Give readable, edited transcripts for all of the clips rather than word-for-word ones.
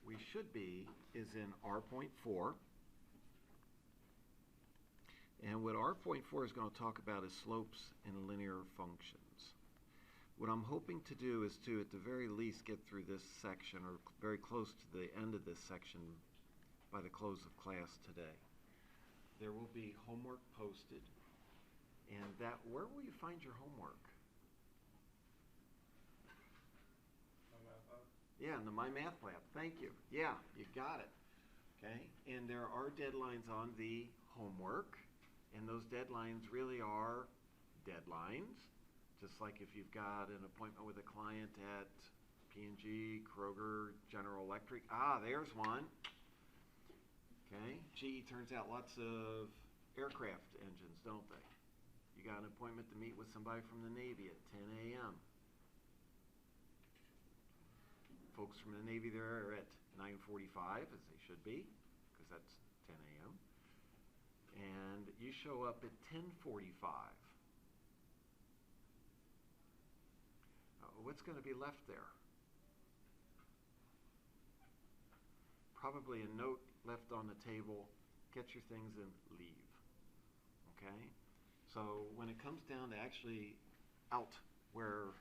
we should be is in R.4. And what R.4 is going to talk about is slopes and linear functions. What I'm hoping to do is to, at the very least, get through this section, or very close to the end of this section, by the close of class today. There will be homework posted, and that, where will you find your homework? Yeah, in the My Math Lab. Thank you. Yeah, you got it. Okay, and there are deadlines on the homework, and those deadlines really are deadlines. Just like if you've got an appointment with a client at P&G, Kroger, General Electric. Ah, there's one. Okay, GE turns out lots of aircraft engines, don't they? You got an appointment to meet with somebody from the Navy at 10 a.m. Folks from the Navy there are at 9:45, as they should be, because that's 10 a.m. And you show up at 10:45. What's going to be left there? Probably a note left on the table, get your things and leave. Okay? So when it comes down to actually out where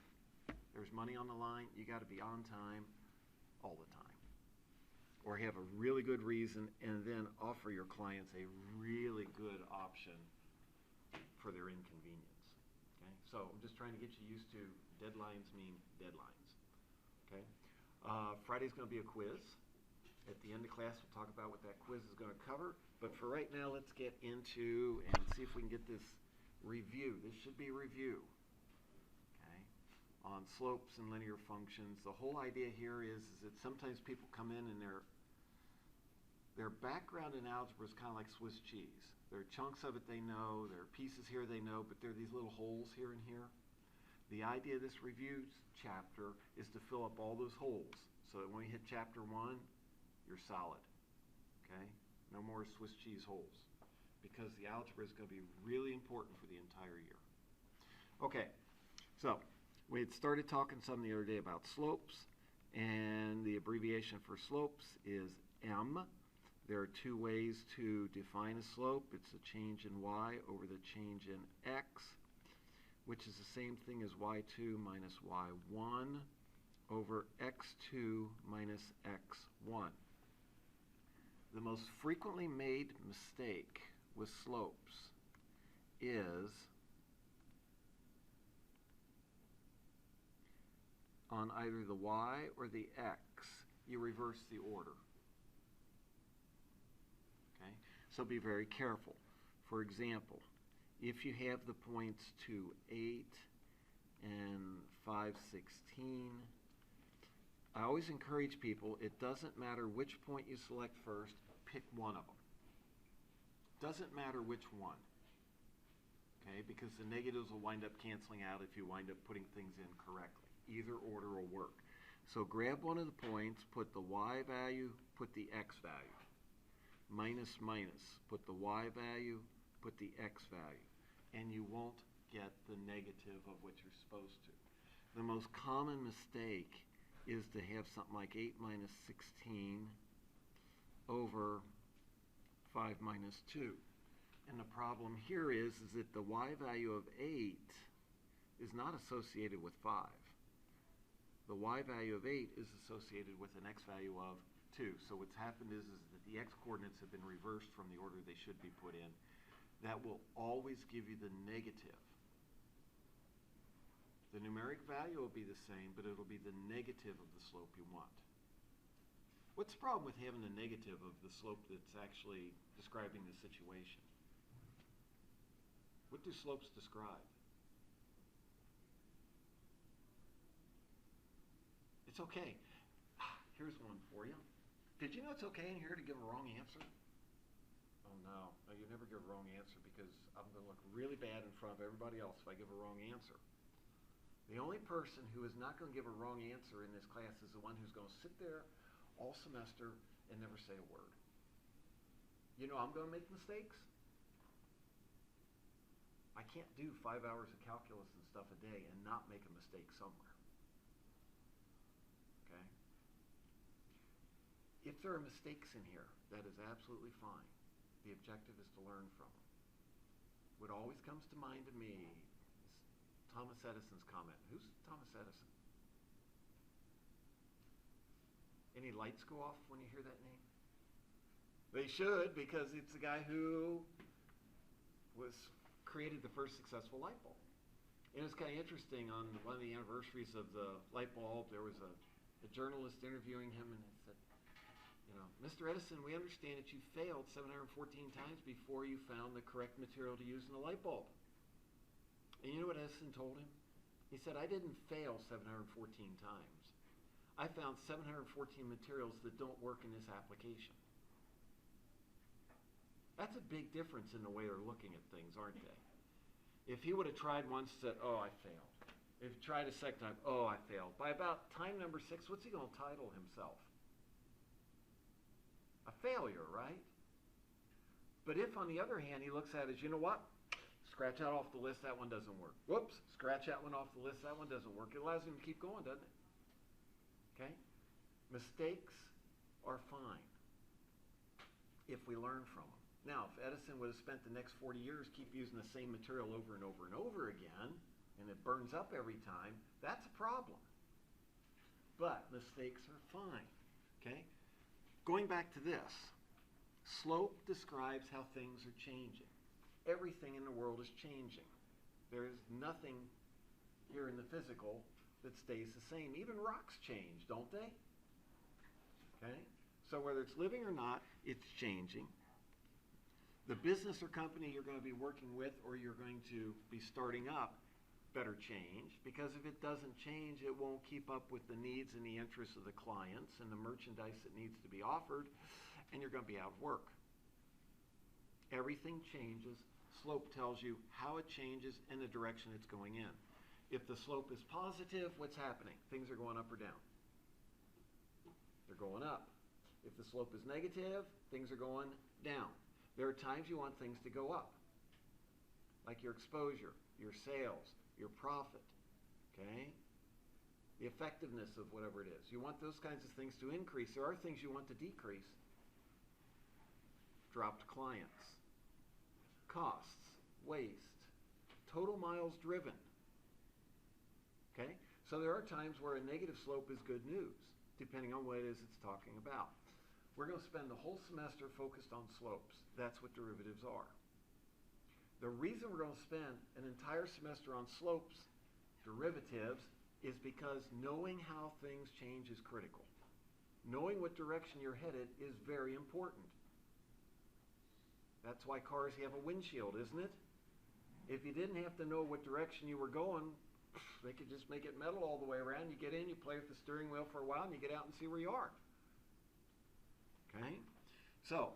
there's money on the line, you got to be on time all the time. Or have a really good reason, and then offer your clients a really good option for their inconvenience. Okay? So I'm just trying to get you used to deadlines mean deadlines. Okay? Friday's going to be a quiz. At the end of class, we'll talk about what that quiz is going to cover. But for right now, let's get into and see if we can get this review. This should be a review. Okay? On slopes and linear functions. The whole idea here is that sometimes people come in and their background in algebra is kind of like Swiss cheese. There are chunks of it they know, there are pieces here they know, but there are these little holes here and here. The idea of this review chapter is to fill up all those holes so that when we hit chapter 1, you're solid. Okay? No more Swiss cheese holes, because the algebra is going to be really important for the entire year. Okay, so we had started talking some the other day about slopes, and the abbreviation for slopes is M. There are two ways to define a slope. It's a change in y over the change in x, which is the same thing as y2 minus y1 over x2 minus x1. The most frequently made mistake with slopes is on either the y or the x, you reverse the order. Okay? So be very careful. For example, if you have the points 2, 8 and 5, 16, I always encourage people, it doesn't matter which point you select first, pick one of them. Doesn't matter which one. Okay, because the negatives will wind up canceling out if you wind up putting things in correctly. Either order will work. So grab one of the points, put the y value, put the x value. Minus, minus, put the y value, put the x value. And you won't get the negative of what you're supposed to. The most common mistake is to have something like 8 minus 16 over 5 minus 2. And the problem here is that the y value of 8 is not associated with 5. The y value of 8 is associated with an x value of 2. So what's happened is that the x coordinates have been reversed from the order they should be put in. That will always give you the negative. The numeric value will be the same, but it'll be the negative of the slope you want. What's the problem with having the negative of the slope that's actually describing the situation? What do slopes describe? It's okay. Here's one for you. Did you know it's okay in here to give a wrong answer? Oh no, you never give a wrong answer, because I'm going to look really bad in front of everybody else if I give a wrong answer. The only person who is not going to give a wrong answer in this class is the one who's going to sit there all semester and never say a word. You know, I'm going to make mistakes. I can't do 5 hours of calculus and stuff a day and not make a mistake somewhere. Okay? If there are mistakes in here, that is absolutely fine. The objective is to learn from them. What always comes to mind to me is Thomas Edison's comment. Who's Thomas Edison? Any lights go off when you hear that name? They should, because it's the guy who created the first successful light bulb. And it's kind of interesting, on one of the anniversaries of the light bulb, there was a journalist interviewing him, and he said, Mr. Edison, we understand that you failed 714 times before you found the correct material to use in the light bulb. And you know what Edison told him? He said, I didn't fail 714 times. I found 714 materials that don't work in this application. That's a big difference in the way they're looking at things, aren't they? If he would have tried once, said, oh, I failed. If he tried a second time, oh, I failed. By about time number 6, what's he going to title himself? A failure, right? But if, on the other hand, he looks at it as, you know what? Scratch that off the list, that one doesn't work. Whoops, scratch that one off the list, that one doesn't work. It allows him to keep going, doesn't it? Okay? Mistakes are fine if we learn from them. Now, if Edison would have spent the next 40 years keep using the same material over and over and over again, and it burns up every time, that's a problem. But mistakes are fine, okay? Going back to this, slope describes how things are changing. Everything in the world is changing. There is nothing here in the physical that stays the same. Even rocks change, don't they? Okay? So whether it's living or not, it's changing. The business or company you're going to be working with or you're going to be starting up better change, because if it doesn't change, it won't keep up with the needs and the interests of the clients and the merchandise that needs to be offered, and you're going to be out of work. Everything changes. Slope tells you how it changes and the direction it's going in. If the slope is positive, what's happening? Things are going up or down? They're going up. If the slope is negative, things are going down. There are times you want things to go up, like your exposure, your sales, your profit, okay? The effectiveness of whatever it is. You want those kinds of things to increase. There are things you want to decrease. Dropped clients, costs, waste, total miles driven, okay? So there are times where a negative slope is good news, depending on what it is it's talking about. We're going to spend the whole semester focused on slopes. That's what derivatives are. The reason we're going to spend an entire semester on slopes, derivatives, is because knowing how things change is critical. Knowing what direction you're headed is very important. That's why cars have a windshield, isn't it? If you didn't have to know what direction you were going, they could just make it metal all the way around. You get in, you play with the steering wheel for a while, and you get out and see where you are. Okay? So,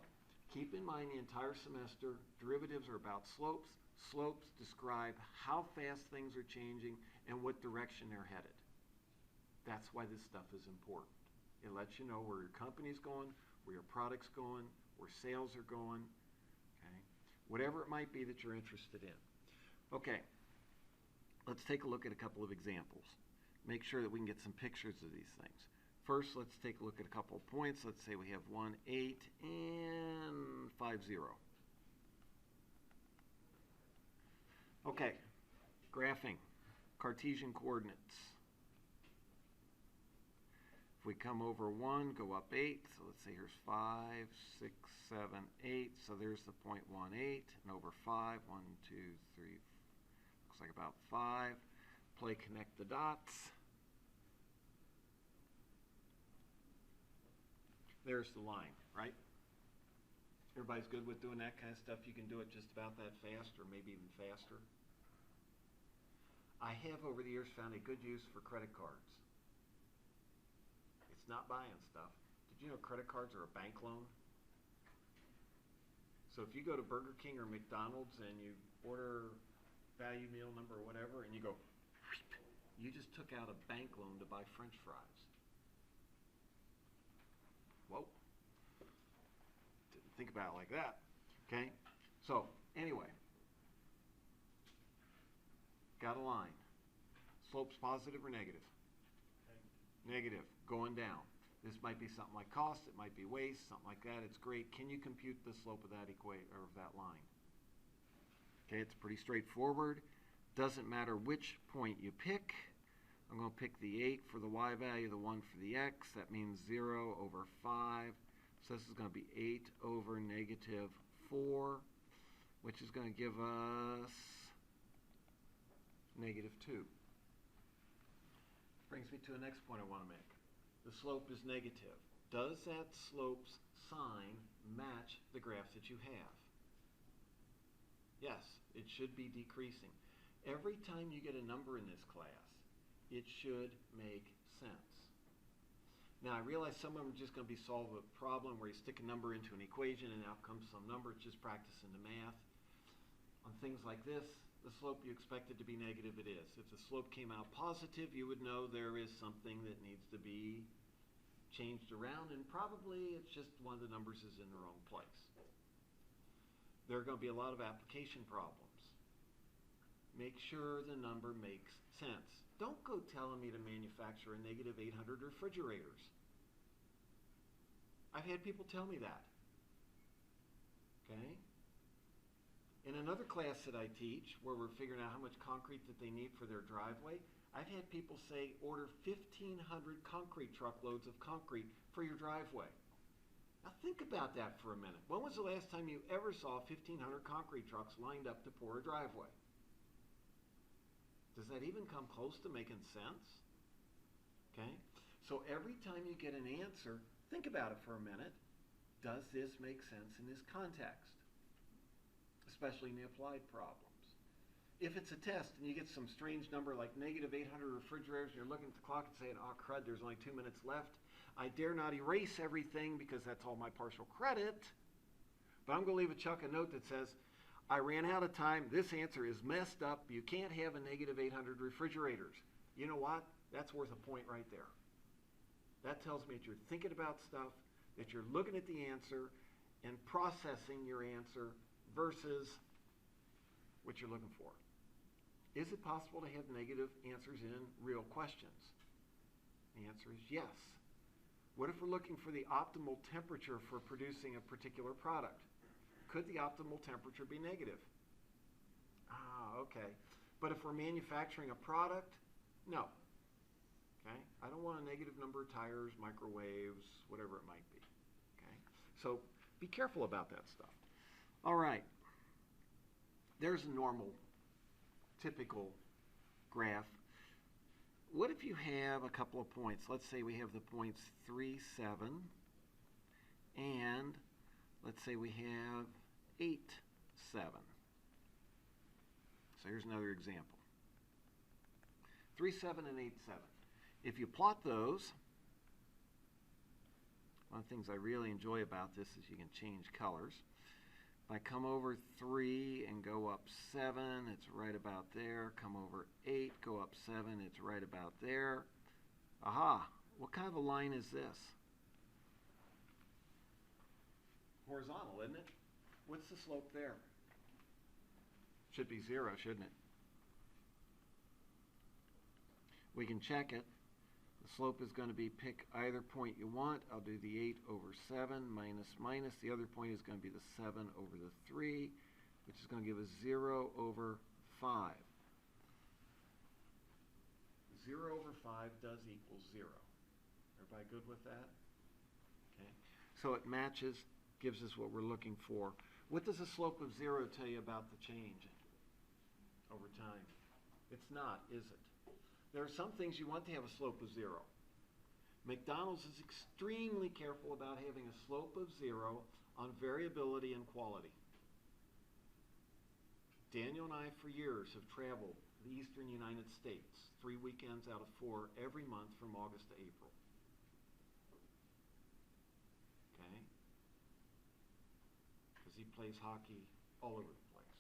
keep in mind the entire semester, derivatives are about slopes. Slopes describe how fast things are changing and what direction they're headed. That's why this stuff is important. It lets you know where your company's going, where your product's going, where sales are going, okay? Whatever it might be that you're interested in. Okay, let's take a look at a couple of examples. Make sure that we can get some pictures of these things. First, let's take a look at a couple of points. Let's say we have 1, 8, and 5, 0. Okay, graphing, Cartesian coordinates. If we come over 1, go up 8. So let's say here's 5, 6, 7, 8. So there's the point 1, 8. And over 5, 1, 2, 3, looks like about 5. Play connect the dots. There's the line, right? Everybody's good with doing that kind of stuff. You can do it just about that fast or maybe even faster. I have over the years found a good use for credit cards. It's not buying stuff. Did you know credit cards are a bank loan? So if you go to Burger King or McDonald's and you order value meal number or whatever and you go, you just took out a bank loan to buy French fries. Whoa. Didn't think about it like that. Okay? So, anyway. Got a line. Slope's positive or negative? Negative. Going down. This might be something like cost, it might be waste, something like that. It's great. Can you compute the slope of that or of that line? Okay, it's pretty straightforward. Doesn't matter which point you pick. I'm going to pick the 8 for the y value, the 1 for the x. That means 0 over 5. So this is going to be 8 over negative 4, which is going to give us negative 2. Brings me to the next point I want to make. The slope is negative. Does that slope's sign match the graph that you have? Yes, it should be decreasing. Every time you get a number in this class, it should make sense. Now, I realize some of them are just going to be solve a problem where you stick a number into an equation and out comes some number. It's just practicing the math. On things like this, the slope you expected to be negative, it is. If the slope came out positive, you would know there is something that needs to be changed around, and probably it's just one of the numbers is in the wrong place. There are going to be a lot of application problems. Make sure the number makes sense. Don't go telling me to manufacture a negative 800 refrigerators. I've had people tell me that. Okay? In another class that I teach, where we're figuring out how much concrete that they need for their driveway, I've had people say, order 1,500 concrete truckloads of concrete for your driveway. Now think about that for a minute. When was the last time you ever saw 1,500 concrete trucks lined up to pour a driveway? Does that even come close to making sense? Okay? So every time you get an answer, think about it for a minute. Does this make sense in this context? Especially in the applied problems. If it's a test and you get some strange number like negative 800 refrigerators and you're looking at the clock and saying, oh crud, there's only 2 minutes left, I dare not erase everything because that's all my partial credit, but I'm going to leave a Chuck a note that says, I ran out of time, this answer is messed up, you can't have a negative 800 refrigerators. You know what? That's worth a point right there. That tells me that you're thinking about stuff, that you're looking at the answer and processing your answer versus what you're looking for. Is it possible to have negative answers in real questions? The answer is yes. What if we're looking for the optimal temperature for producing a particular product? Could the optimal temperature be negative? Okay. But if we're manufacturing a product, no. Okay? I don't want a negative number of tires, microwaves, whatever it might be. Okay? So be careful about that stuff. All right. There's a normal, typical graph. What if you have a couple of points? Let's say we have the points 3, 7, and let's say we have 8, 7. So here's another example. 3, 7, and 8, 7. If you plot those, one of the things I really enjoy about this is you can change colors. If I come over 3 and go up 7, it's right about there. Come over 8, go up 7, it's right about there. Aha! What kind of a line is this? Horizontal, isn't it? What's the slope there? Should be 0, shouldn't it? We can check it. The slope is going to be pick either point you want. I'll do the 8 over 7 minus minus. The other point is going to be the 7 over the 3, which is going to give us 0 over 5. 0 over 5 does equal 0. Everybody good with that? Okay. So it matches, gives us what we're looking for. What does the slope of 0 tell you about the change over time? It's not, is it? There are some things you want to have a slope of 0. McDonald's is extremely careful about having a slope of 0 on variability and quality. Daniel and I, for years, have traveled the eastern United States 3 weekends out of 4 every month from August to April. Okay? Because he plays hockey all over the place.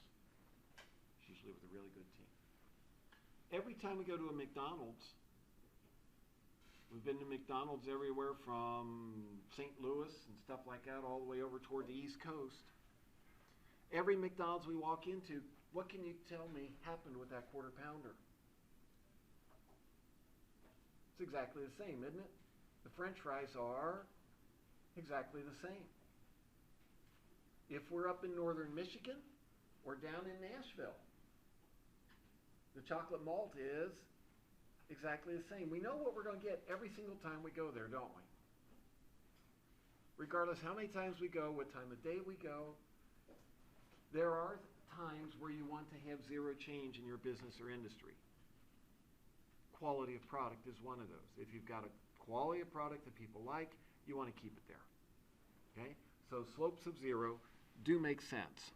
Usually with a really good team. Every time we go to a McDonald's, we've been to McDonald's everywhere from St. Louis and stuff like that all the way over toward the East Coast. Every McDonald's we walk into, what can you tell me happened with that quarter pounder? It's exactly the same, isn't it? The French fries are exactly the same. If we're up in northern Michigan or down in Nashville, the chocolate malt is exactly the same. We know what we're going to get every single time we go there, don't we? Regardless how many times we go, what time of day we go, there are times where you want to have zero change in your business or industry. Quality of product is one of those. If you've got a quality of product that people like, you want to keep it there. Okay? So slopes of zero do make sense.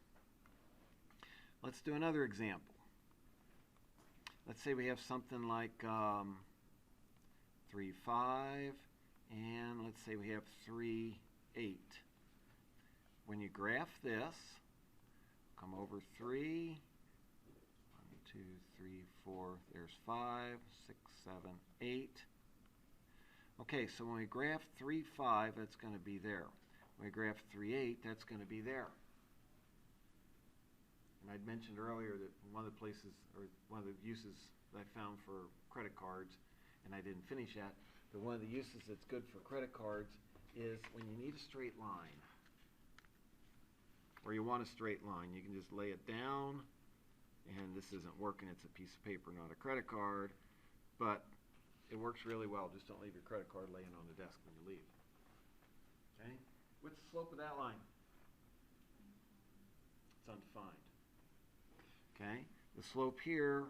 Let's do another example. Let's say we have something like 3, 5, and let's say we have 3, 8. When you graph this, come over 3, 1, 2, 3, 4, there's 5, 6, 7, 8. Okay, so when we graph 3, 5, that's going to be there. When we graph 3, 8, that's going to be there. And I'd mentioned earlier that one of the places, or one of the uses that I found for credit cards, and I didn't finish that, but one of the uses that's good for credit cards is when you need a straight line, or you want a straight line, you can just lay it down, and this isn't working, it's a piece of paper, not a credit card, but it works really well. Just don't leave your credit card laying on the desk when you leave. Okay? What's the slope of that line? It's undefined. Okay? The slope here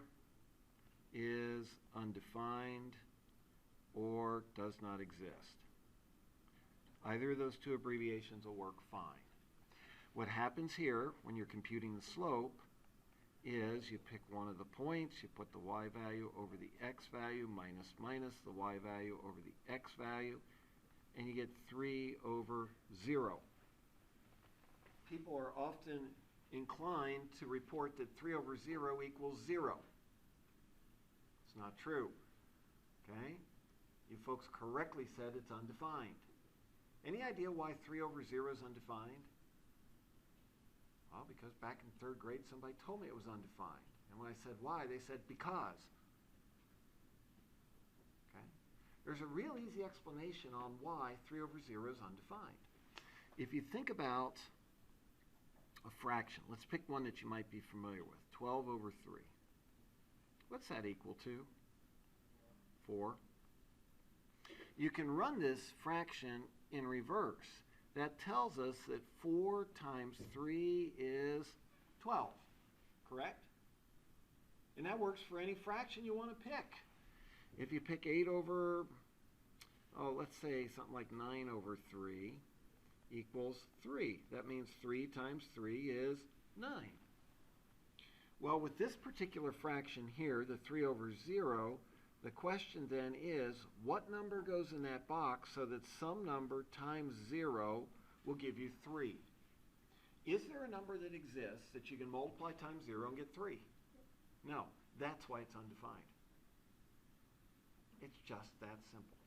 is undefined or does not exist. Either of those two abbreviations will work fine. What happens here when you're computing the slope is you pick one of the points, you put the y value over the x value minus the y value over the x value, and you get 3 over 0. People are often inclined to report that 3 over 0 equals 0. It's not true. Okay? You folks correctly said it's undefined. Any idea why 3 over 0 is undefined? Well, because back in 3rd grade somebody told me it was undefined. And when I said why, they said because. Okay? There's a real easy explanation on why 3 over 0 is undefined. If you think about a fraction, let's pick one that you might be familiar with. 12 over 3. What's that equal to? 4. You can run this fraction in reverse. That tells us that 4 times 3 is 12, correct? And that works for any fraction you want to pick. If you pick 8 over, let's say something like 9 over 3 equals 3. That means 3 times 3 is 9. Well, with this particular fraction here, the 3 over 0, the question then is, what number goes in that box so that some number times 0 will give you 3? Is there a number that exists that you can multiply times 0 and get 3? No. That's why it's undefined. It's just that simple.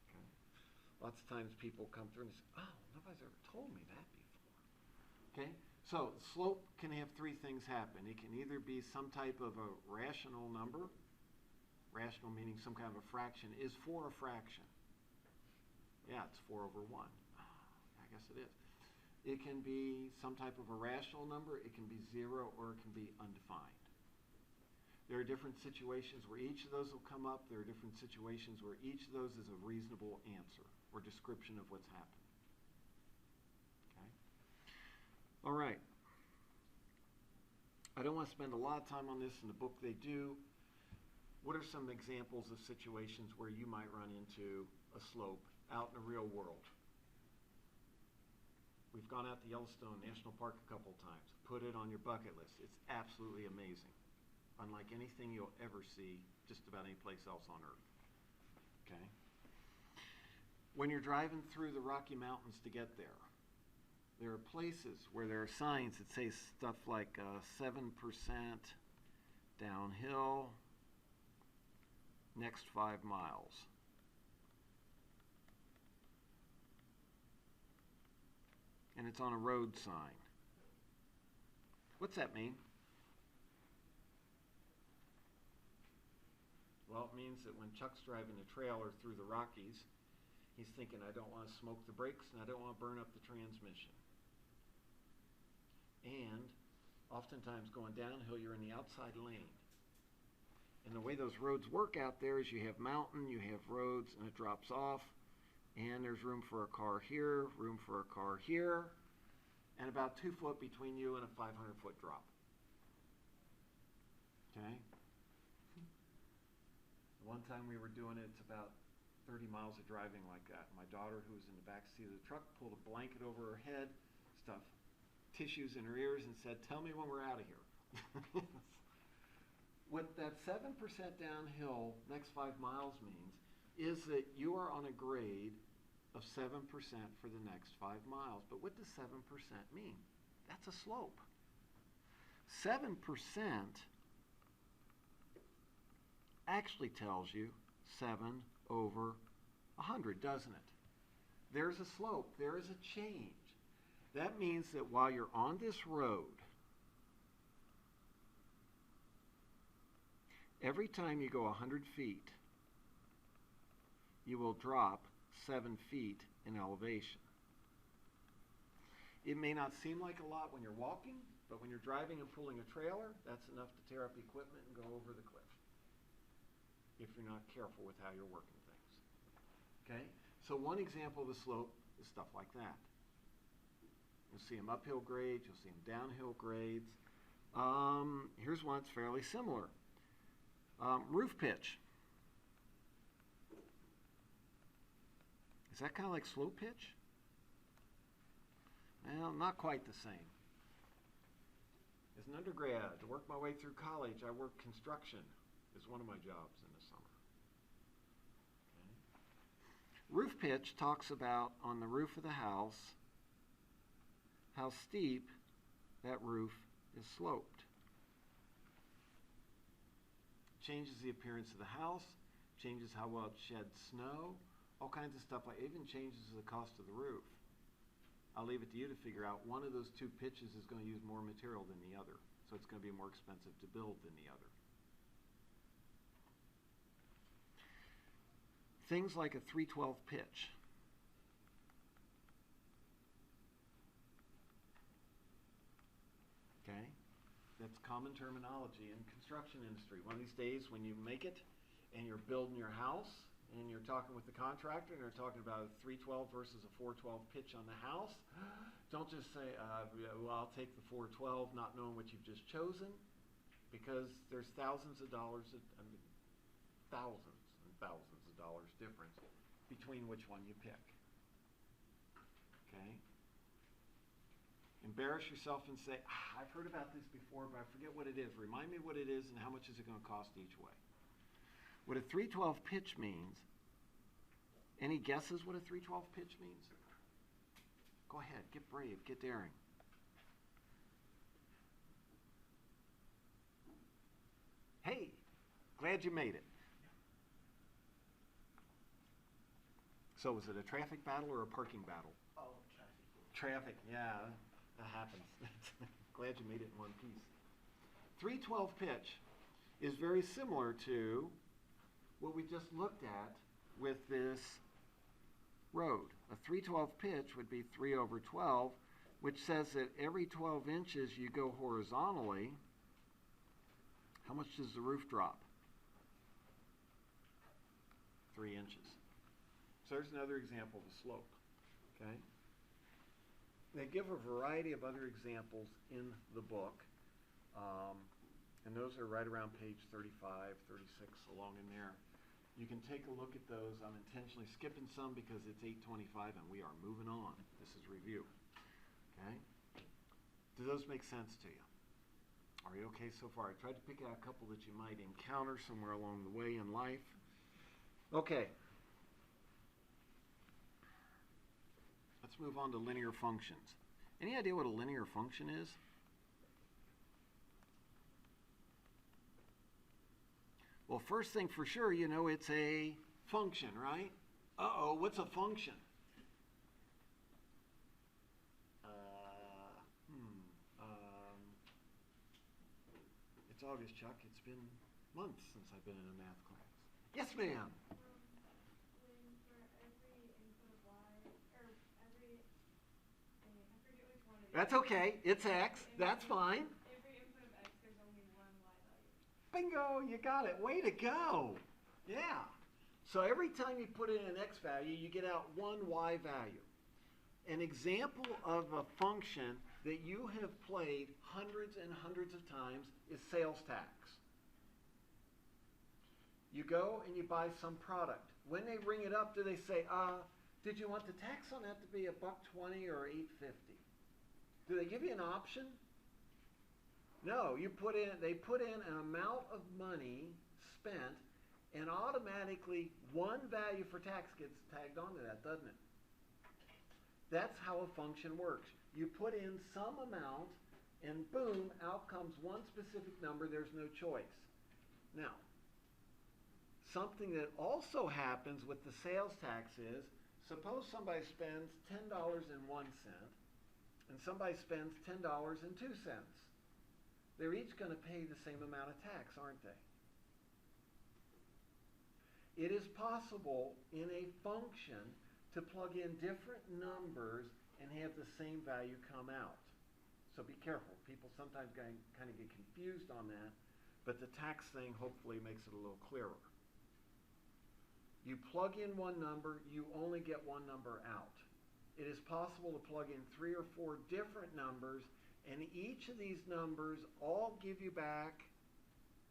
Okay? Lots of times people come through and say, oh, nobody's ever told me that before. Okay? So slope can have 3 things happen. It can either be some type of a rational number, rational meaning some kind of a fraction. Is 4 a fraction? Yeah, it's 4 over 1. I guess it is. It can be some type of a rational number. It can be 0 or it can be undefined. There are different situations where each of those will come up. There are different situations where each of those is a reasonable answer or description of what's happened. All right. I don't want to spend a lot of time on this. In the book they do. What are some examples of situations where you might run into a slope out in the real world? We've gone out to Yellowstone National Park a couple times. Put it on your bucket list. It's absolutely amazing. Unlike anything you'll ever see just about any place else on Earth. Okay? When you're driving through the Rocky Mountains to get there, there are places where there are signs that say stuff like 7% downhill, next 5 miles. And it's on a road sign. What's that mean? Well, it means that when Chuck's driving the trailer through the Rockies, he's thinking, I don't want to smoke the brakes and I don't want to burn up the transmission. And oftentimes going downhill, you're in the outside lane. And the way those roads work out there is you have mountain, you have roads, and it drops off. And there's room for a car here, room for a car here, and about 2 foot between you and a 500-foot drop. Okay? One time we were doing it, it's about 30 miles of driving like that. My daughter, who was in the back seat of the truck, pulled a blanket over her head, stuffed tissues in her ears, and said, tell me when we're out of here. What that 7% downhill next 5 miles means is that you are on a grade of 7% for the next 5 miles. But what does 7% mean? That's a slope. 7% actually tells you 7 over 100, doesn't it? There's a slope. There is a change. That means that while you're on this road, every time you go 100 feet, you will drop 7 feet in elevation. It may not seem like a lot when you're walking, but when you're driving and pulling a trailer, that's enough to tear up equipment and go over the cliff if you're not careful with how you're working things. Okay? So one example of the slope is stuff like that. You'll see them uphill grades, you'll see them downhill grades. Here's one that's fairly similar. Roof pitch. Is that kind of like slope pitch? Well, not quite the same. As an undergrad, to work my way through college, I worked construction as one of my jobs in the summer. Okay. Roof pitch talks about on the roof of the house how steep that roof is sloped. Changes the appearance of the house, changes how well it sheds snow, all kinds of stuff. Like, it even changes the cost of the roof. I'll leave it to you to figure out one of those two pitches is going to use more material than the other. So it's going to be more expensive to build than the other. Things like a 312 pitch. Okay? That's common terminology in construction industry. One of these days when you make it and you're building your house and you're talking with the contractor and they're talking about a 312 versus a 412 pitch on the house, don't just say, well, I'll take the 412 not knowing what you've just chosen, because there's thousands and thousands of dollars difference between which one you pick. Okay? Embarrass yourself and say, I've heard about this before, but I forget what it is. Remind me what it is and how much is it going to cost each way. What a 312 pitch means, any guesses what a 312 pitch means? Go ahead, get brave, get daring. Hey, glad you made it. So was it a traffic battle or a parking battle? Oh, traffic. Traffic, yeah, that happens. Glad you made it in one piece. 312 pitch is very similar to what we just looked at with this road. A 312 pitch would be 3 over 12, which says that every 12 inches you go horizontally, how much does the roof drop? 3 inches. So there's another example of a slope. Okay? They give a variety of other examples in the book, and those are right around page 35, 36, along in there. You can take a look at those. I'm intentionally skipping some because it's 8:25 and we are moving on. This is review. Okay? Do those make sense to you? Are you okay so far? I tried to pick out a couple that you might encounter somewhere along the way in life. Okay. Let's move on to linear functions. Any idea what a linear function is? Well, first thing for sure, you know it's a function, right? Uh-oh, what's a function? It's August, Chuck. It's been months since I've been in a math class. Yes, ma'am. When for every input of y, or every, I forget which one it is. That's okay. It's X. That's fine. Every input of x, there's only one y value. Bingo, you got it. Way to go. Yeah. So every time you put in an X value, you get out one Y value. An example of a function that you have played hundreds and hundreds of times is sales tax. You go and you buy some product. When they ring it up, do they say, did you want the tax on that to be $1.20 or $8.50? Do they give you an option? No, they put in an amount of money spent, and automatically one value for tax gets tagged onto that, doesn't it? That's how a function works. You put in some amount, and boom, out comes one specific number. There's no choice. Now, something that also happens with the sales tax is, suppose somebody spends $10.01 and somebody spends $10.02. They're each going to pay the same amount of tax, aren't they? It is possible in a function to plug in different numbers and have the same value come out. So be careful. People sometimes kind of get confused on that, but the tax thing hopefully makes it a little clearer. You plug in one number, you only get one number out. It is possible to plug in 3 or 4 different numbers, and each of these numbers all give you back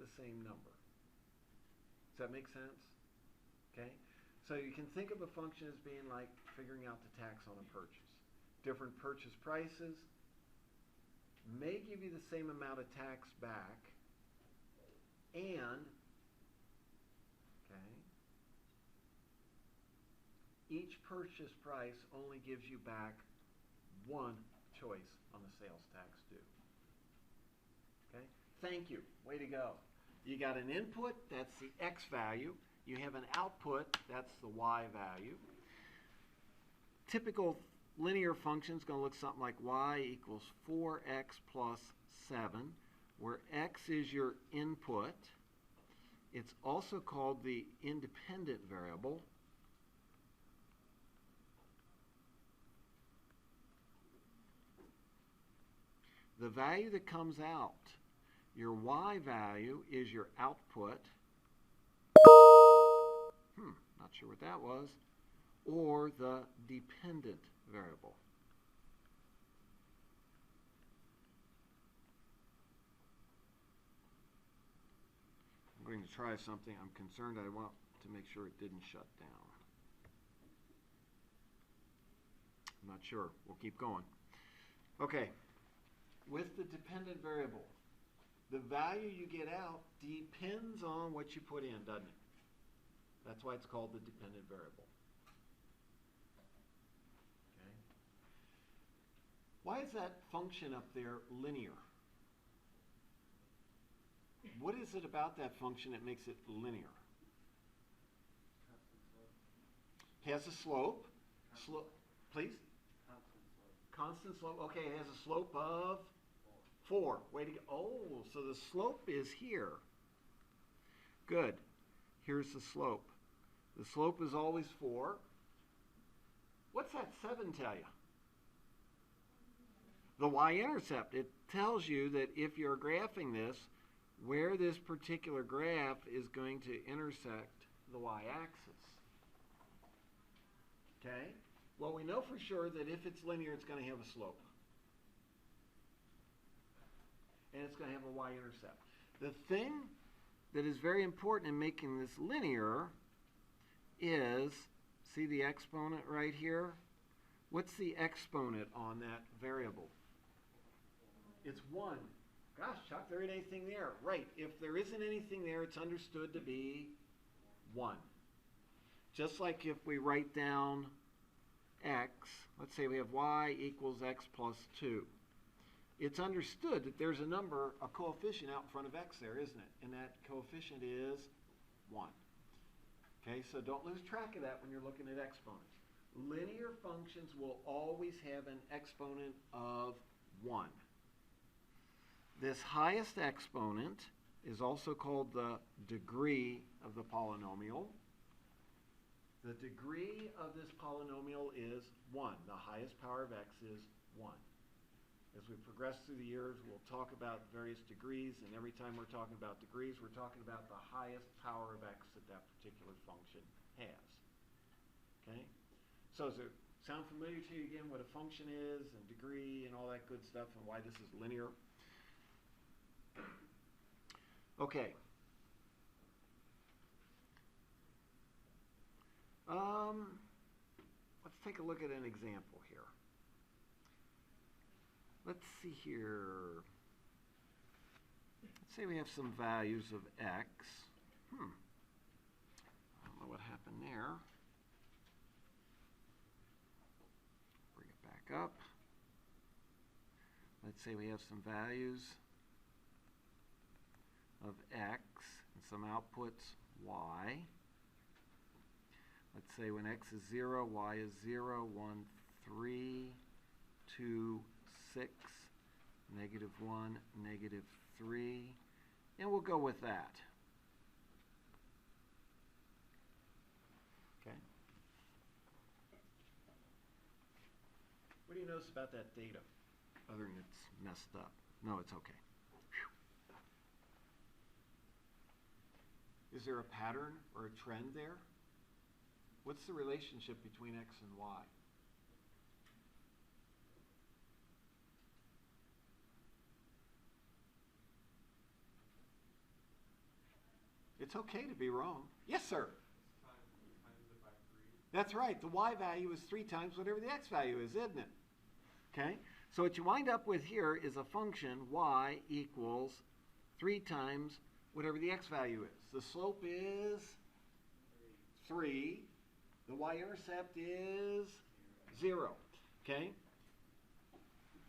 the same number. Does that make sense? Okay? So you can think of a function as being like figuring out the tax on a purchase. Different purchase prices may give you the same amount of tax back, and each purchase price only gives you back one choice on the sales tax due. Okay? Thank you. Way to go. You got an input, that's the X value. You have an output, that's the Y value. Typical linear function is going to look something like y equals 4x plus 7, where x is your input. It's also called the independent variable. The value that comes out, your y value, is your output. Not sure what that was. Or the dependent variable. I'm going to try something. I'm concerned I want to make sure it didn't shut down. I'm not sure. We'll keep going. Okay. With the dependent variable, the value you get out depends on what you put in, doesn't it? That's why it's called the dependent variable. Okay. Why is that function up there linear? What is it about that function that makes it linear? Has a slope. Please? Constant slope. Okay, it has a slope of 4. Way to go. Oh, so the slope is here. Good. Here's the slope. The slope is always 4. What's that 7 tell you? The y-intercept. It tells you that if you're graphing this, where this particular graph is going to intersect the y-axis. Okay? Well, we know for sure that if it's linear, it's going to have a slope. And it's going to have a y-intercept. The thing that is very important in making this linear is, see the exponent right here? What's the exponent on that variable? It's 1. Gosh, Chuck, there ain't anything there. Right. If there isn't anything there, it's understood to be 1. Just like if we write down x, let's say we have y equals x plus 2. It's understood that there's a number, a coefficient out in front of x there, isn't it? And that coefficient is 1. Okay, so don't lose track of that when you're looking at exponents. Linear functions will always have an exponent of 1. This highest exponent is also called the degree of the polynomial. The degree of this polynomial is 1. The highest power of x is 1. As we progress through the years, we'll talk about various degrees, and every time we're talking about degrees, we're talking about the highest power of x that that particular function has. Okay? So does it sound familiar to you again what a function is, and degree, and all that good stuff, and why this is linear? Okay. Let's take a look at an example here. Let's see here. Let's say we have some values of x. I don't know what happened there. Bring it back up. Let's say we have some values of x and some outputs y. Let's say when x is 0, y is 0, 1, 3, 2, 6, negative 1, negative 3, and we'll go with that. Okay? What do you notice about that data, other than it's messed up? No, it's okay. Whew. Is there a pattern or a trend there? What's the relationship between x and y? It's okay to be wrong. Yes, sir. Times it by 3. That's right. The y value is 3 times whatever the x value is, isn't it? Okay? So what you wind up with here is a function y equals 3 times whatever the x value is. The slope is 3. The y-intercept is 0. Okay?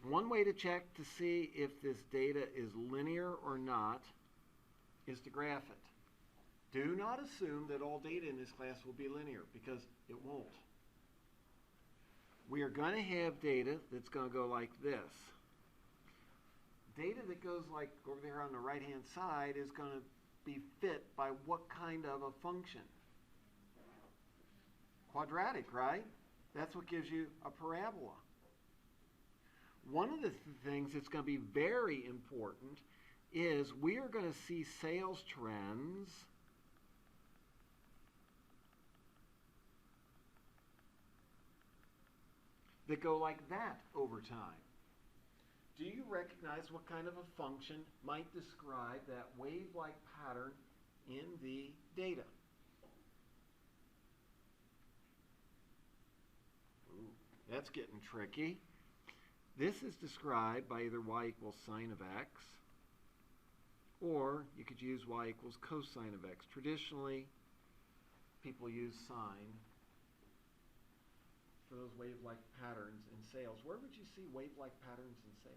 One way to check to see if this data is linear or not is to graph it. Do not assume that all data in this class will be linear, because it won't. We are going to have data that's going to go like this. Data that goes like over there on the right-hand side is going to be fit by what kind of a function? Quadratic, right? That's what gives you a parabola. One of the things that's going to be very important is we are going to see sales trends that go like that over time. Do you recognize what kind of a function might describe that wave-like pattern in the data? Ooh, that's getting tricky. This is described by either y equals sine of x, or you could use y equals cosine of x. Traditionally, people use sine for those wave-like patterns in sales. Where would you see wave-like patterns in sales?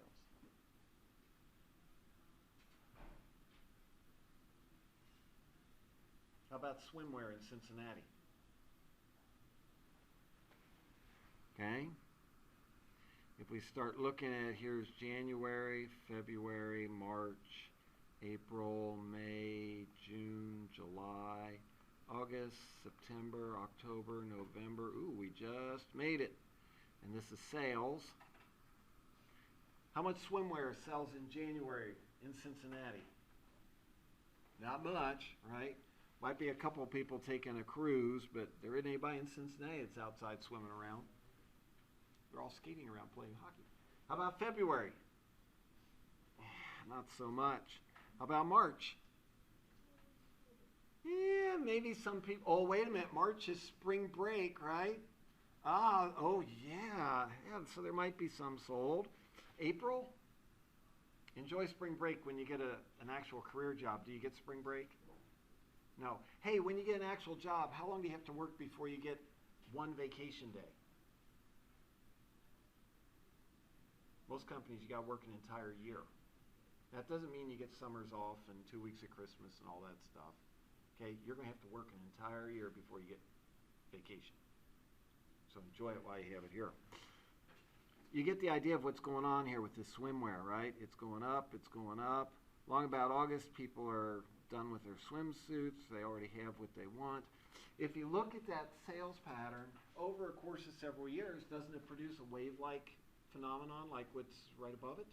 How about swimwear in Cincinnati? Okay. If we start looking at, here's January, February, March, April, May, June, July, August, September, October, November. Ooh, we just made it. And this is sales. How much swimwear sells in January in Cincinnati? Not much, right? Might be a couple of people taking a cruise, but there isn't anybody in Cincinnati that's outside swimming around. They're all skating around playing hockey. How about February? Not so much. How about March? Yeah, maybe some people. Oh, wait a minute. March is spring break, right? Oh, yeah. So there might be some sold. April? Enjoy spring break when you get an actual career job. Do you get spring break? No. Hey, when you get an actual job, how long do you have to work before you get one vacation day? Most companies, you got to work an entire year. That doesn't mean you get summers off and 2 weeks of Christmas and all that stuff. Okay, you're going to have to work an entire year before you get vacation. So enjoy it while you have it here. You get the idea of what's going on here with this swimwear, right? It's going up, it's going up. Along about August, people are done with their swimsuits. They already have what they want. If you look at that sales pattern over a course of several years, doesn't it produce a wave-like phenomenon like what's right above it?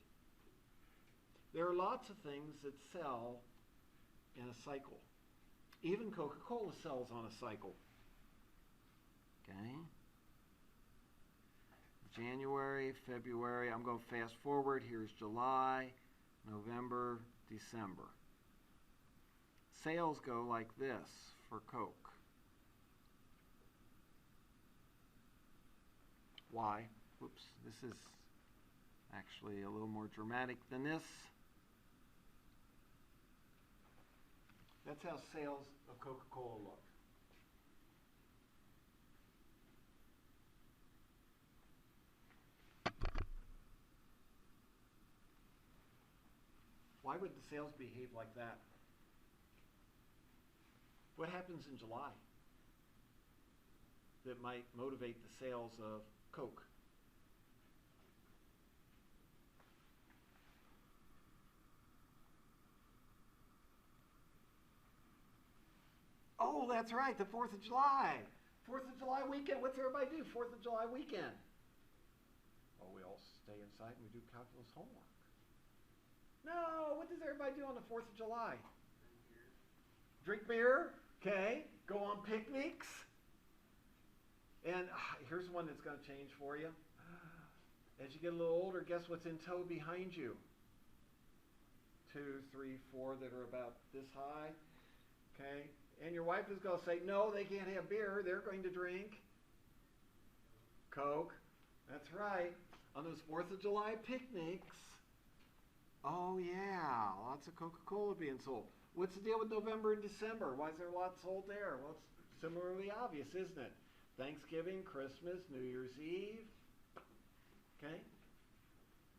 There are lots of things that sell in a cycle. Even Coca-Cola sells on a cycle. Okay? January, February, I'm going to fast forward. Here's July, November, December. Sales go like this for Coke. Why? Whoops, this is actually a little more dramatic than this. That's how sales of Coca-Cola look. Why would the sales behave like that? What happens in July that might motivate the sales of Coke? Oh, that's right, the 4th of July. 4th of July weekend. What's everybody do 4th of July weekend? Oh, we all stay inside and we do calculus homework. No, what does everybody do on the 4th of July? Drink beer, okay, go on picnics. And here's one that's going to change for you. As you get a little older, guess what's in tow behind you? 2, 3, 4 that are about this high, okay? And your wife is going to say, no, they can't have beer. They're going to drink Coke. That's right. On those 4th of July picnics, oh yeah, lots of Coca-Cola being sold. What's the deal with November and December? Why is there lots sold there? Well, it's similarly obvious, isn't it? Thanksgiving, Christmas, New Year's Eve. Okay?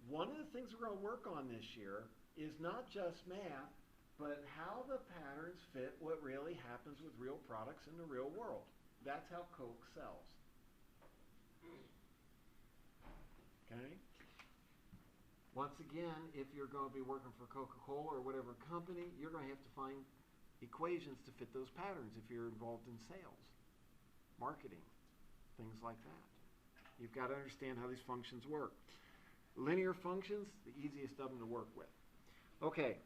One of the things we're going to work on this year is not just math, but how the patterns fit what really happens with real products in the real world. That's how Coke sells. Okay? Once again, if you're going to be working for Coca-Cola or whatever company, you're going to have to find equations to fit those patterns if you're involved in sales, marketing, things like that. You've got to understand how these functions work. Linear functions, the easiest of them to work with. Okay,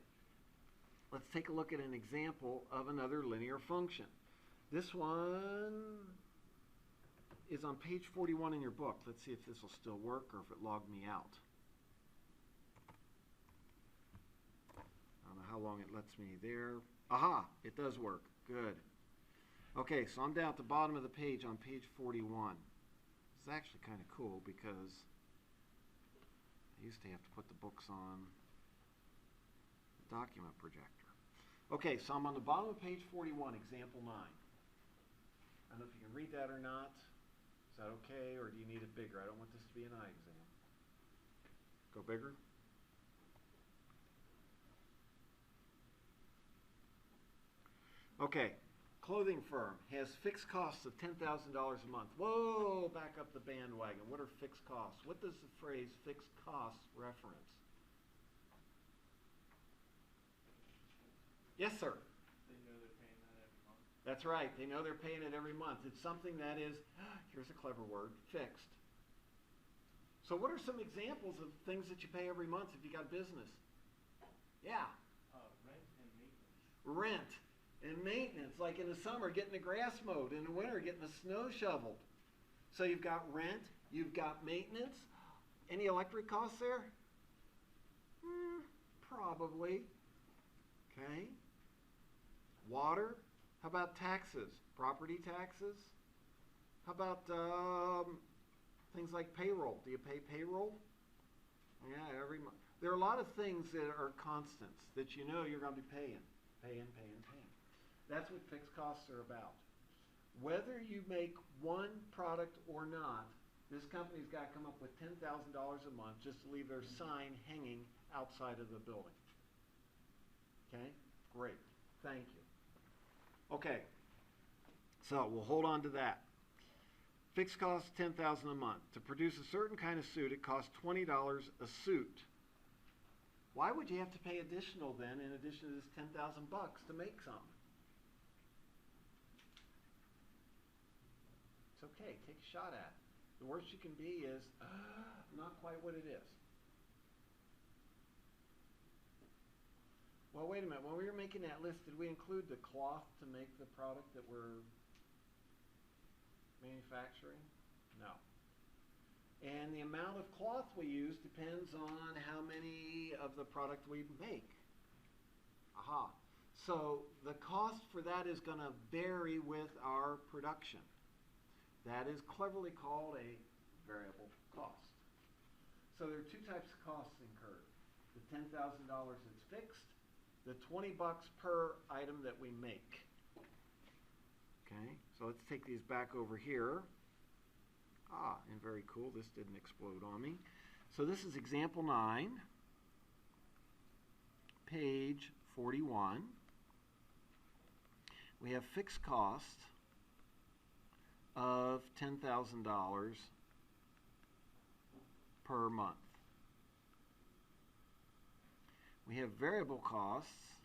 let's take a look at an example of another linear function. This one is on page 41 in your book. Let's see if this will still work or if it logged me out. I don't know how long it lets me there. Aha, it does work. Good. Okay, so I'm down at the bottom of the page on page 41. It's actually kind of cool because I used to have to put the books on the document projector. Okay, so I'm on the bottom of page 41, example 9. I don't know if you can read that or not. Is that okay, or do you need it bigger? I don't want this to be an eye exam. Go bigger. Okay, clothing firm has fixed costs of $10,000 a month. Whoa, back up the bandwagon. What are fixed costs? What does the phrase fixed costs reference? Yes, sir. They know they're paying that every month. That's right. They know they're paying it every month. It's something that is, here's a clever word, fixed. So what are some examples of things that you pay every month if you got business? Yeah. Rent and maintenance. Rent and maintenance, like in the summer getting the grass mowed, in the winter getting the snow shoveled. So you've got rent, you've got maintenance. Any electric costs there? Probably. Okay. Water. How about taxes? Property taxes? How about things like payroll? Do you pay payroll? Yeah, every month. There are a lot of things that are constants that you know you're going to be paying. Paying. That's what fixed costs are about. Whether you make one product or not, this company's got to come up with $10,000 a month just to leave their sign hanging outside of the building. Okay? Great. Thank you. Okay. So we'll hold on to that. Fixed costs $10,000 a month. To produce a certain kind of suit, it costs $20 a suit. Why would you have to pay additional then, in addition to this 10,000 bucks, to make something? It's okay. Take a shot at it. The worst you can be is not quite what it is. Well, wait a minute. When we were making that list, did we include the cloth to make the product that we're manufacturing? No. And the amount of cloth we use depends on how many of the product we make. Aha. So the cost for that is going to vary with our production. That is cleverly called a variable cost. So there are two types of costs incurred. The $10,000 that's fixed, the 20 bucks per item that we make. Okay, so let's take these back over here. And very cool, this didn't explode on me. So this is example 9, page 41. We have fixed cost of $10,000 per month. We have variable costs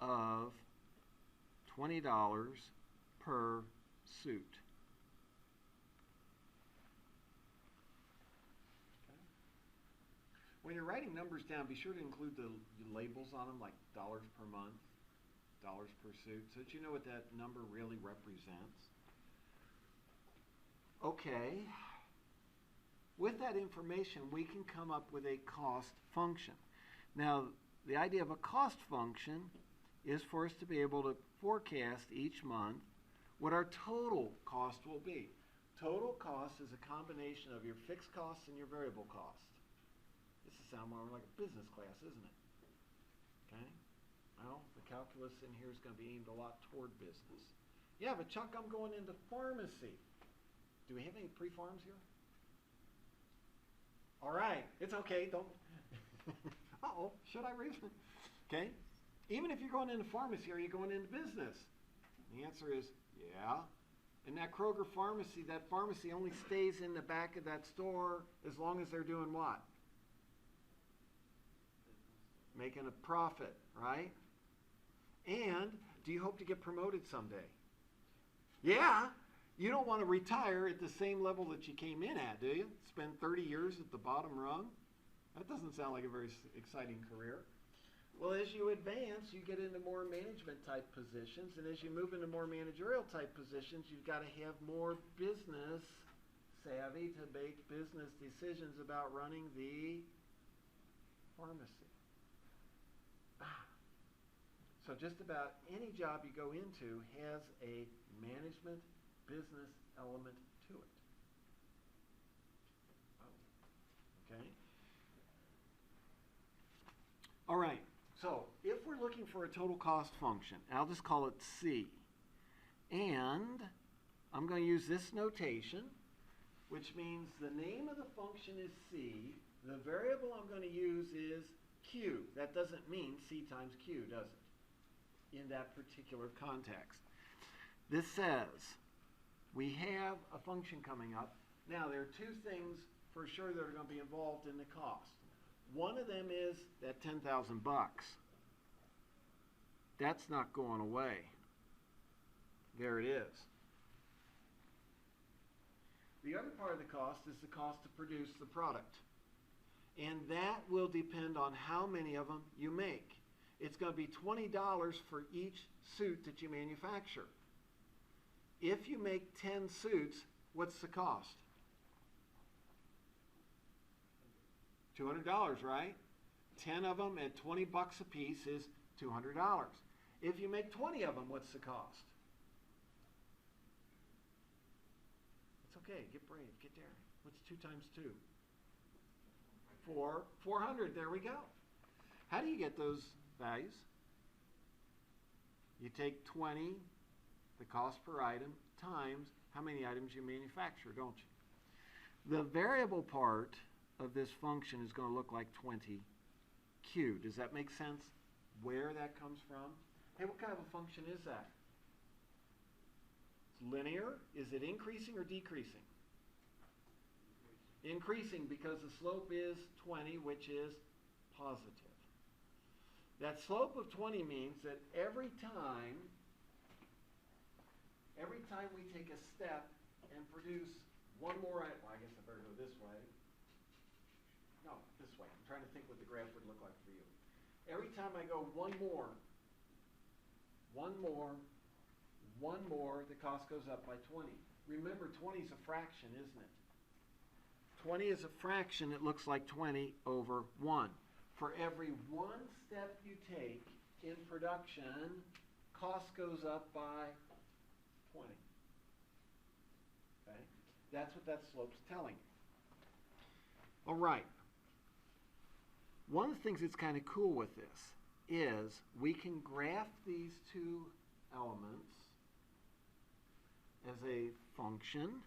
of $20 per suit. Okay. When you're writing numbers down, be sure to include the labels on them, like dollars per month, dollars per suit, so that you know what that number really represents. Okay. With that information, we can come up with a cost function. Now, the idea of a cost function is for us to be able to forecast each month what our total cost will be. Total cost is a combination of your fixed costs and your variable cost. This is sound more like a business class, isn't it? Okay? Well, the calculus in here is going to be aimed a lot toward business. Yeah, but Chuck, I'm going into pharmacy. Do we have any pre-farms here? All right, it's okay. Don't. Uh-oh, should I read it? Okay. Even if you're going into pharmacy, are you going into business? The answer is yeah. In that Kroger pharmacy, that pharmacy only stays in the back of that store as long as they're doing what? Making a profit, right? And do you hope to get promoted someday? Yeah. You don't want to retire at the same level that you came in at, do you? Spend 30 years at the bottom rung? That doesn't sound like a very exciting career. Well, as you advance, you get into more management type positions, and as you move into more managerial type positions, you've got to have more business savvy to make business decisions about running the pharmacy. So just about any job you go into has a management business element to it. Okay? All right, so if we're looking for a total cost function, I'll just call it C. And I'm going to use this notation, which means the name of the function is C. The variable I'm going to use is Q. That doesn't mean C times Q, does it? In that particular context. This says we have a function coming up. Now, there are two things for sure that are going to be involved in the cost. One of them is that 10,000 bucks. That's not going away. There it is. The other part of the cost is the cost to produce the product. And that will depend on how many of them you make. It's going to be $20 for each suit that you manufacture. If you make 10 suits, what's the cost? $200, right? 10 of them at 20 bucks a piece is $200. If you make 20 of them, what's the cost? It's okay, get brave, get daring. What's 2 times 2? 400, there we go. How do you get those values? You take 20, the cost per item, times how many items you manufacture, don't you? The variable part of this function is going to look like 20Q. Does that make sense? Where that comes from? Hey, what kind of a function is that? It's linear. Is it increasing or decreasing? Increasing, because the slope is 20, which is positive. That slope of 20 means that every time we take a step and produce one more, well, I guess I better go this way. No, this way. I'm trying to think what the graph would look like for you. Every time I go one more, the cost goes up by 20. Remember, 20 is a fraction, isn't it? 20 is a fraction. It looks like 20 over 1. For every one step you take in production, cost goes up by 20. Okay? That's what that slope's telling you. All right. One of the things that's kind of cool with this is we can graph these two elements as a function.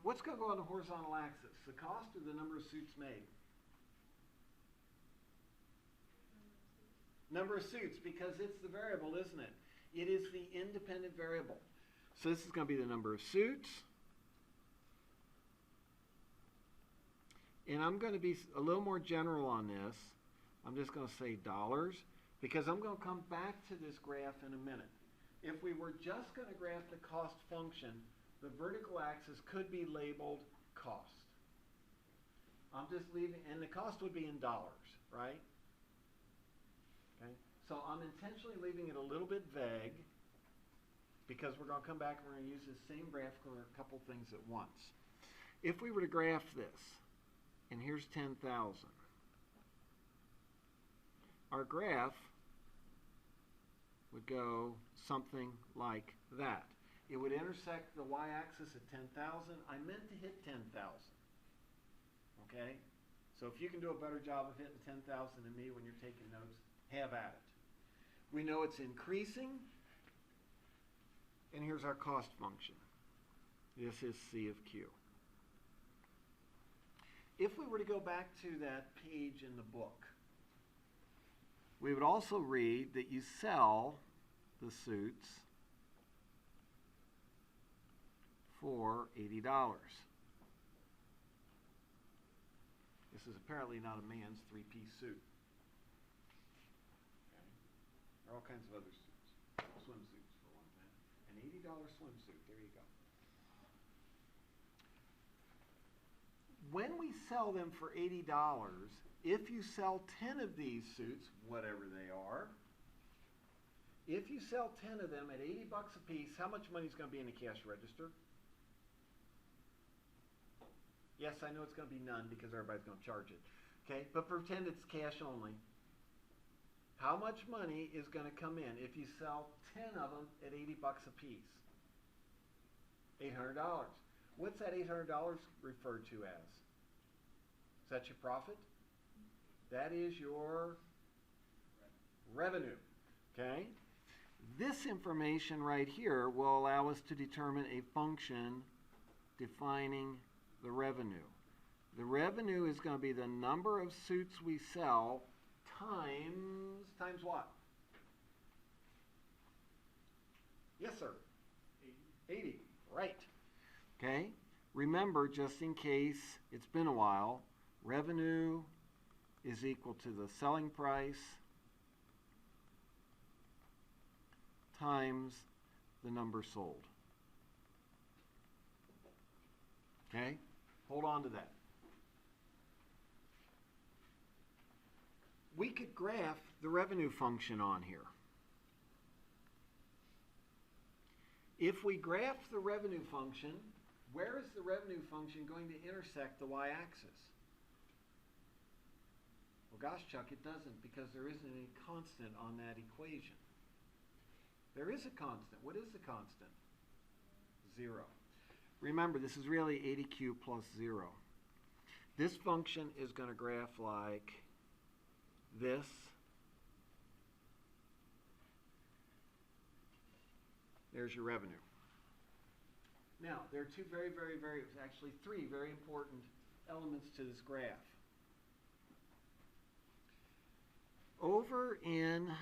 What's going to go on the horizontal axis? The cost or the number of suits made? Number of suits, because it's the variable, isn't it? It is the independent variable. So this is going to be the number of suits. And I'm going to be a little more general on this. I'm just going to say dollars, because I'm going to come back to this graph in a minute. If we were just going to graph the cost function, the vertical axis could be labeled cost. I'm just leaving, and the cost would be in dollars, right? Okay. So I'm intentionally leaving it a little bit vague, because we're going to come back and we're going to use this same graph for a couple things at once. If we were to graph this, and here's 10,000, our graph would go something like that. It would intersect the y-axis at 10,000. I meant to hit 10,000. Okay? So if you can do a better job of hitting 10,000 than me when you're taking notes, have at it. We know it's increasing. And here's our cost function. This is C of Q. If we were to go back to that page in the book, we would also read that you sell the suits for $80. This is apparently not a man's three-piece suit. Okay. There are all kinds of other suits. Swimsuits, for one thing. An $80 swimsuit. There you go. When we sell them for $80, if you sell 10 of these suits, whatever they are, if you sell 10 of them at $80 a piece, how much money is going to be in the cash register? Yes, I know it's going to be none because everybody's going to charge it. Okay, but pretend it's cash only. How much money is going to come in if you sell 10 of them at $80 a piece? $800. What's that $800 referred to as? Is that your profit? That is your revenue. Okay? This information right here will allow us to determine a function defining the revenue. The revenue is going to be the number of suits we sell times what? Yes, sir. 80. Right. Okay? Remember, just in case it's been a while, revenue is equal to the selling price times the number sold. Okay? Hold on to that. We could graph the revenue function on here. If we graph the revenue function, where is the revenue function going to intersect the y-axis? Well, gosh, Chuck, it doesn't, because there isn't any constant on that equation. There is a constant. What is the constant? 0. Remember, this is really 80q plus 0. This function is going to graph like this. There's your revenue. Now, there are two actually three very important elements to this graph. Over in, let's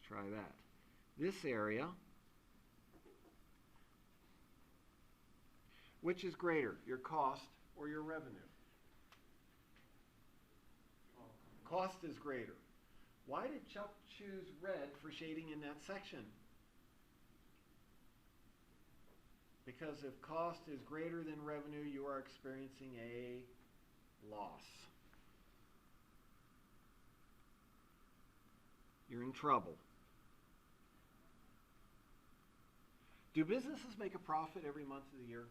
try that. This area, Which is greater, your cost or your revenue? Cost is greater. Why did Chuck choose red for shading in that section? Because if cost is greater than revenue, you are experiencing a loss. You're in trouble. Do businesses make a profit every month of the year?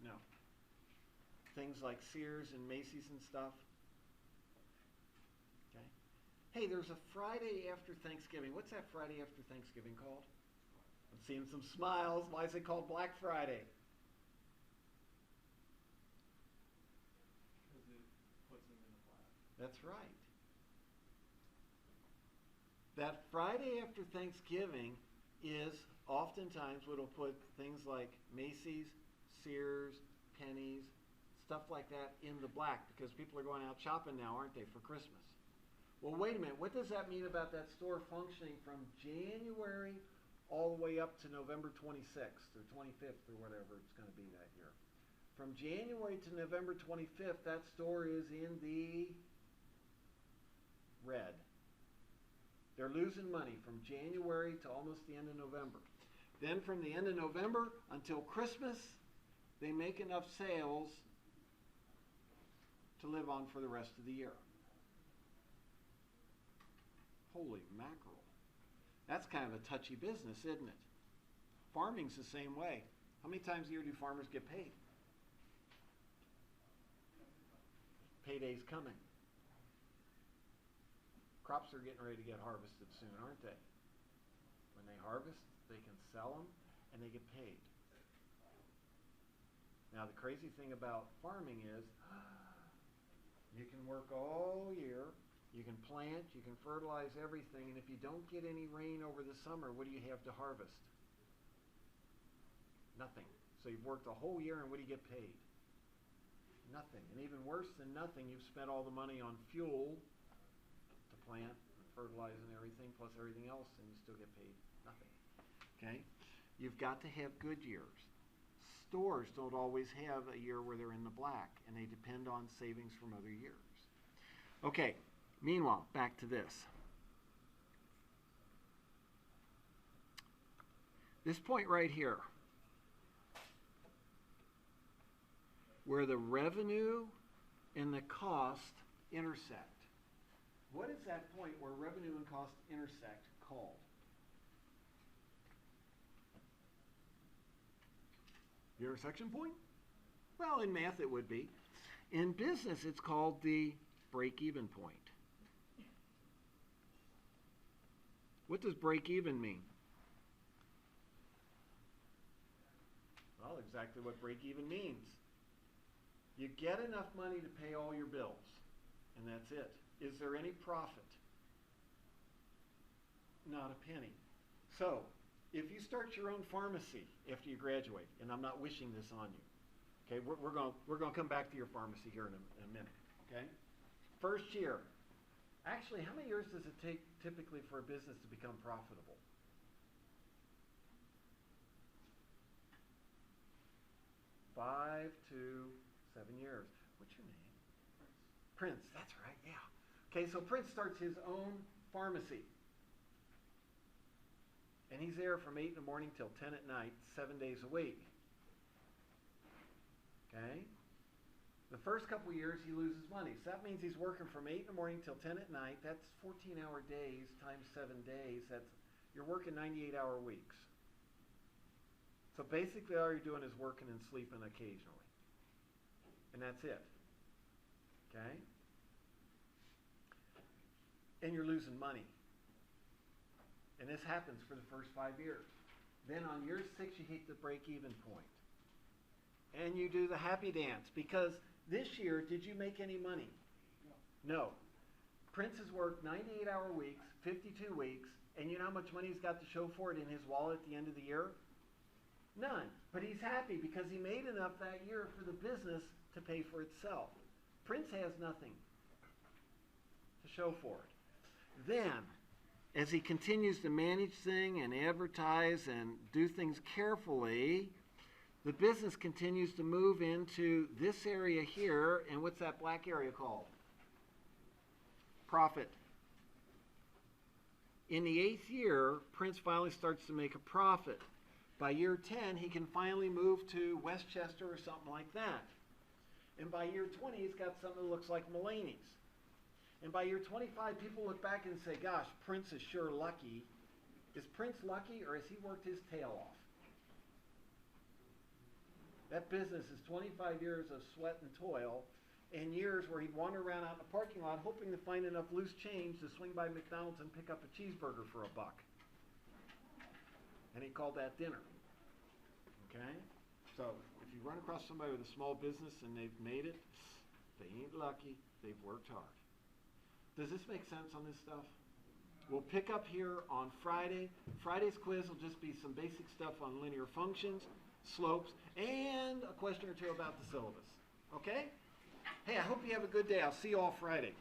No. Things like Sears and Macy's and stuff. Okay. Hey, there's a Friday after Thanksgiving. What's that Friday after Thanksgiving called? I'm seeing some smiles. Why is it called Black Friday? Because it puts them in the black. That's right. That Friday after Thanksgiving is oftentimes what will put things like Macy's, Sears, Penny's, stuff like that in the black because people are going out shopping now, aren't they, for Christmas? Well, wait a minute. What does that mean about that store functioning from January all the way up to November 26th or 25th or whatever it's going to be that year? From January to November 25th, that store is in the red. They're losing money from January to almost the end of November. Then from the end of November until Christmas, they make enough sales to live on for the rest of the year. Holy mackerel. That's kind of a touchy business, isn't it? Farming's the same way. How many times a year do farmers get paid? Payday's coming. Crops are getting ready to get harvested soon, aren't they? When they harvest, they can sell them and they get paid. Now, the crazy thing about farming is you can work all year, you can plant, you can fertilize everything, and if you don't get any rain over the summer, what do you have to harvest? Nothing. So you've worked a whole year, and what do you get paid? Nothing. And even worse than nothing, you've spent all the money on fuel to plant and fertilize and everything, plus everything else, and you still get paid nothing. Okay? You've got to have good years. Stores don't always have a year where they're in the black, and they depend on savings from other years. Okay, meanwhile, back to this. This point right here, where the revenue and the cost intersect. What is that point where revenue and cost intersect called? The intersection point? Well, in math it would be. In business, it's called the break-even point. What does break-even mean? Well, exactly what break-even means. You get enough money to pay all your bills, and that's it. Is there any profit? Not a penny. So, if you start your own pharmacy after you graduate, and I'm not wishing this on you, okay, we're going to come back to your pharmacy here in a minute, okay? First year. Actually, how many years does it take typically for a business to become profitable? Five to 7 years. What's your name? Prince. That's right, yeah. Okay, so Prince starts his own pharmacy. And he's there from 8 in the morning till 10 at night, 7 days a week. Okay? The first couple of years, he loses money. So that means he's working from 8 in the morning till 10 at night. That's 14-hour days times 7 days. You're working 98-hour weeks. So basically all you're doing is working and sleeping occasionally. And that's it. Okay? And you're losing money. And this happens for the first 5 years. Then on year 6, you hit the break-even point. And you do the happy dance. Because this year, did you make any money? No. Prince has worked 98-hour weeks, 52 weeks, and you know how much money he's got to show for it in his wallet at the end of the year? None. But he's happy because he made enough that year for the business to pay for itself. Prince has nothing to show for it. Then, as he continues to manage things and advertise and do things carefully, The business continues to move into this area here, and what's that black area called? Profit. In the 8th year, Prince finally starts to make a profit. By year 10, he can finally move to Westchester or something like that. And by year 20, he's got something that looks like Mulaney's. And by year 25, people look back and say, gosh, Prince is sure lucky. Is Prince lucky, or has he worked his tail off? That business is 25 years of sweat and toil, and years where he'd wander around out in the parking lot hoping to find enough loose change to swing by McDonald's and pick up a cheeseburger for $1. And he called that dinner. Okay? So if you run across somebody with a small business and they've made it, they ain't lucky. They've worked hard. Does this make sense on this stuff? We'll pick up here on Friday. Friday's quiz will just be some basic stuff on linear functions, slopes, and a question or two about the syllabus. Okay? Hey, I hope you have a good day. I'll see you all Friday.